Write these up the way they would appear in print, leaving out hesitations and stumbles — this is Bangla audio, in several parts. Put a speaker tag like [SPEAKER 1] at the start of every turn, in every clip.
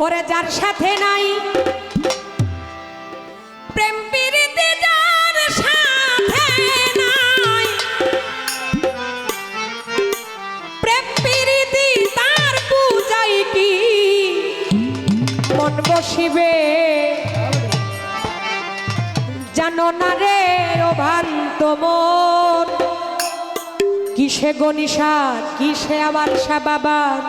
[SPEAKER 1] ওরে যার সাথে নাই প্রেম প্রীতি, যার সাথে নাই প্রেম প্রীতি, তার পূজাই কি মন বসিবে জানো না রে ও ভ্রান্ত মন। কিসে গনিশা কিসে আবার বাবার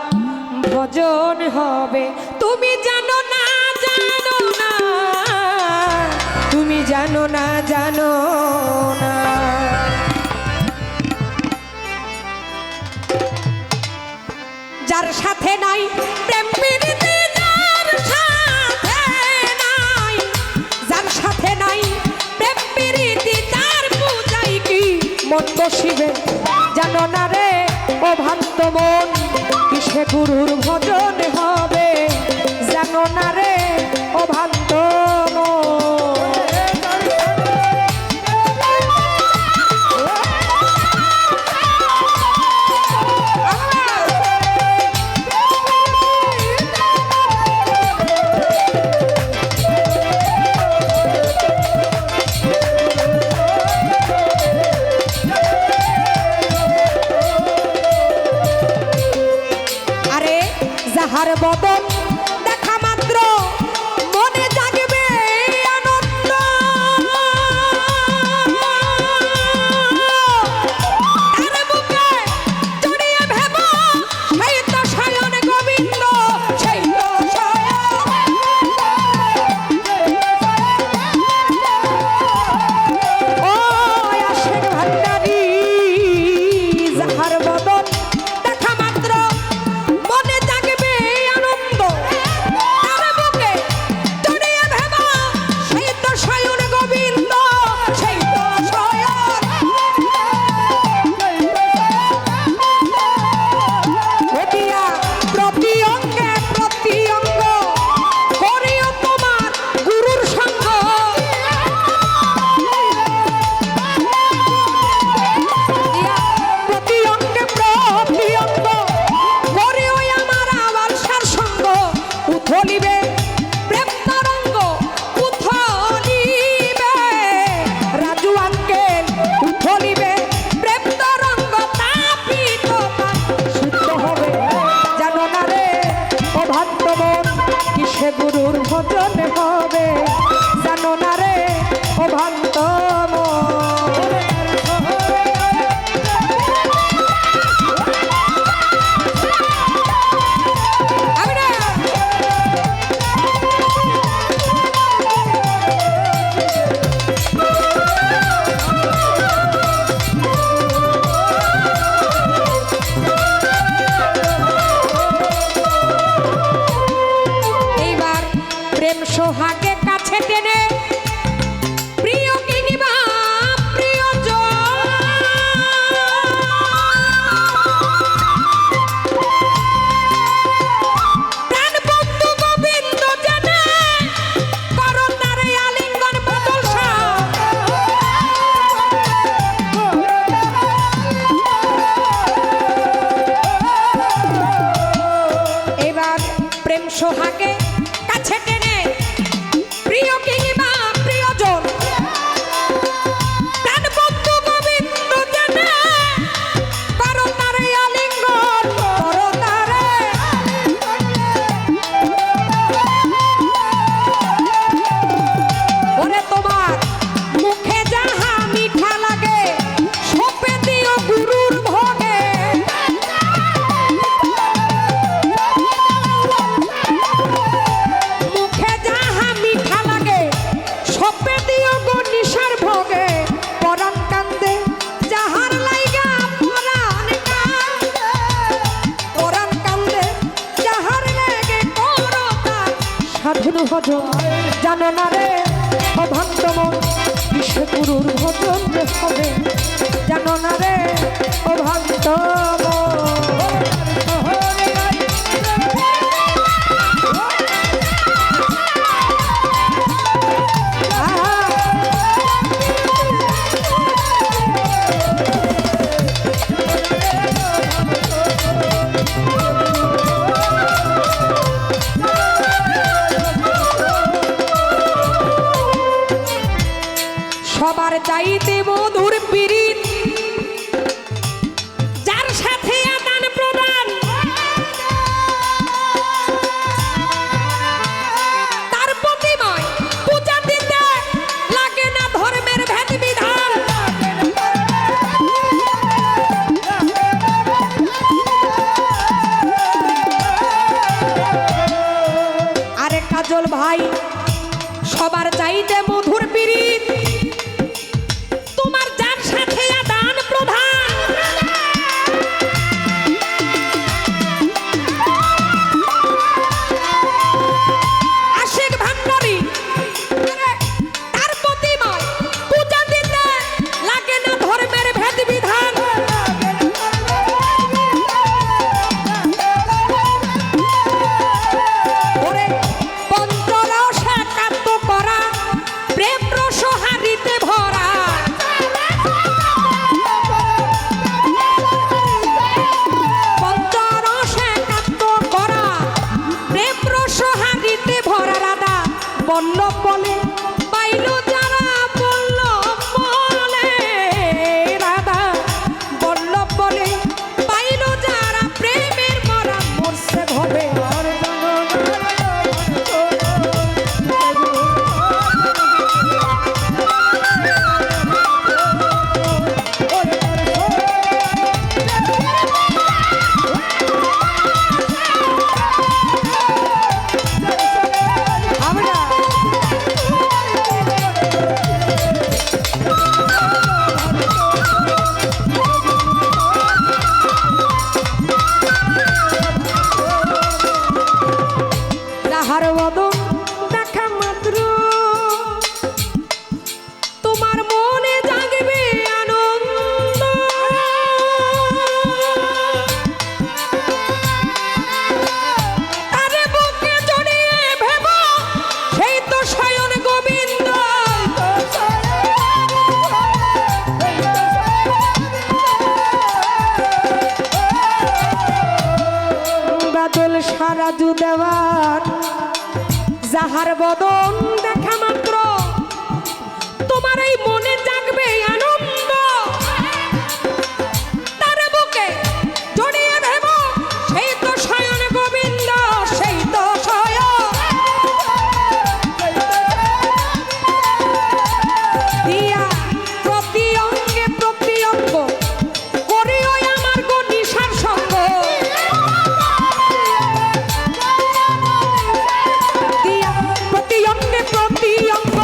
[SPEAKER 1] ভজন হবে তুমি জানো না, জানো না, তুমি জানো না, জানো না। যার সাথে নাই প্রেম প্রীতি, যার সাথে নাই, যার সাথে নাই প্রেম প্রীতি, তার পূজাই কি মন বসিবে জানো না রে ও ভ্রান্ত মন। কিসে গুরুর ভজন হবে জানো না রে ও ভ্রান্ত মন। যাহার বদন দেখা মাত্র মনে জাগবে আনন্দ, তার বুকে জড়িয়ে ভেব সেই তো শয়ন গোবিন্দ, সেই তো শয়ন। ও আসেন ভান্ডারী যাহার বদন দেখা মাত্র মনে জাগবে আনন্দ, তার বুকে জড়িয়ে ভেব সেই তো শয়ন গোবিন্দ, সেই তো শয়ন। ঘটিয়া প্রতি অঙ্গে প্রতি অঙ্গ করিও তোমার গুরুর সঙ্গ, প্রতি অঙ্গে প্রতি অঙ্গ করিও আমার আবার সার সঙ্গ। উথলিবে প্রেম তরঙ্গ, উথলিবে রাজু আঙ্কেল, উথলিবে প্রেম তরঙ্গ, তাপিত শুদ্ধ হবে জানো না রে ও ভ্রান্ত মন। কিসে গুরুর ভজন হবে জানো না রে ও ভ্রান্ত মন। এইবার প্রেম সোহাগে কাছে টেনে প্রিয় কিনিবা প্রিয়জন, প্রাণ বন্ধু গোবিন্দ জেনে করো তারে আলিঙ্গন বদল সাপ। এবার প্রেম সোহাগে কাছে টেনে প্রিয় কিনিবা প্রিয়জন, প্রাণ বন্ধু গোবিন্দ জেনে করো তারে আলিঙ্গন, করো তারে। ওরে তোমার মুখে যাহা মিঠা লাগে সপে দিও গুরুর ভোগে, মুখে যাহা মিঠা লাগে সপে দিও গো নিশার ভোগে। পরাণ কান্দে যাহার লাইগা পরাণ কান্দে, পরাণ কান্দে যাহার লেগে করো তার সাধন ভজন জানো না রে ও ভক্ত মন। কিসে গুরুর ভজন হবে জানো না রে ও ভক্ত মন। চাইতে মধুর পীড়িত যার সাথে আদান প্রদান তার প্রতিমায় পূজা দিতে লাগে না ধর্মের ভেদ বিধান। আরে কাজল ভাই সবার চাইতে মধুর পীড়িত তোমার যার সাথে আদান প্রদান আশিক ভান্ডারী তার প্রতিমায় পূজা দিতে লাগে না ধর্মের ভেদ বিধান। ওরে পঞ্চরস একাত্ম করা প্রেম রস হারিতে ভরা পঞ্চরস একাত্ম করা প্রেম রস হারিতে ভরা রাধা বল্লভ বলে পাইল যারা বল্লভ বলে রাধা বল্লভ বলে পাইল যারা প্রেমের মরা মরছে ভবে তাহার বদন দেখা মাত্র তোমার মনে জাগবে আনন্দ তারে বুকে জড়িয়ে ভেব সেই তো স্বয়ং গোবিন্দ। বাদল সারা দেওয়ার যাহার বদন দেখা মাত্র তোমার এই মনে জাগবে আনন্দ তার বুকে জড়িয়ে ভেব সেই তো স্বয়ং গোবিন্দ সেই তো স্বয়ং দিয়া প্রতি অঙ্গে প্রতি অঙ্গ করিও আমার গো নিশার সঙ্গ দিয়া প্রতি অঙ্গে প্রতি অঙ্গ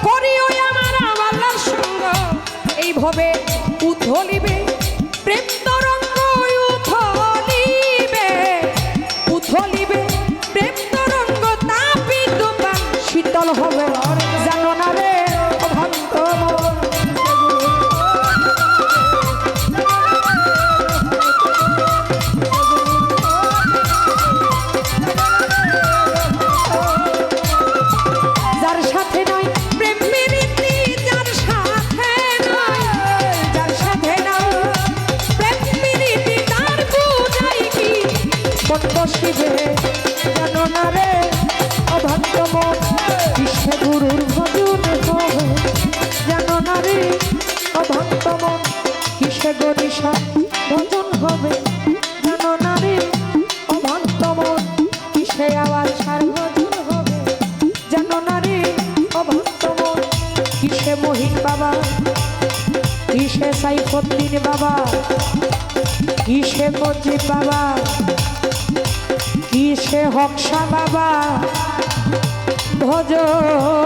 [SPEAKER 1] করিও আমার আওয়ালার সঙ্গ এই ভবে উথলিবে প্রেম তরঙ্গ উথলিবে উথলিবে প্রেম তরঙ্গ তাপিত প্রাণ শীতল হবে জানো না রে অভ্রান্ত মন। যার সাথে নয় প্রেম প্রীতি যার সাথে নয় যার সাথে নয় প্রেম প্রীতি তার বুঝাই কি বন্ধ শিবে জানো না রে অভ্রান্ত মন কৃষ্ণ গুরুর ভজন হবে জানো না রে অভ্রান্ত মন কৃষ্ণ গরিষা ভজন হবে জানো না রে অভ্রান্ত মন কিসে আওয়াজ সার ভজন হবে জানো না রে অভ্রান্ত মন কিসে মহিন বাবা কিসে সাইফুদ্দিন বাবা কিসে মজিদ বাবা কিসে হকসা বাবা ভজন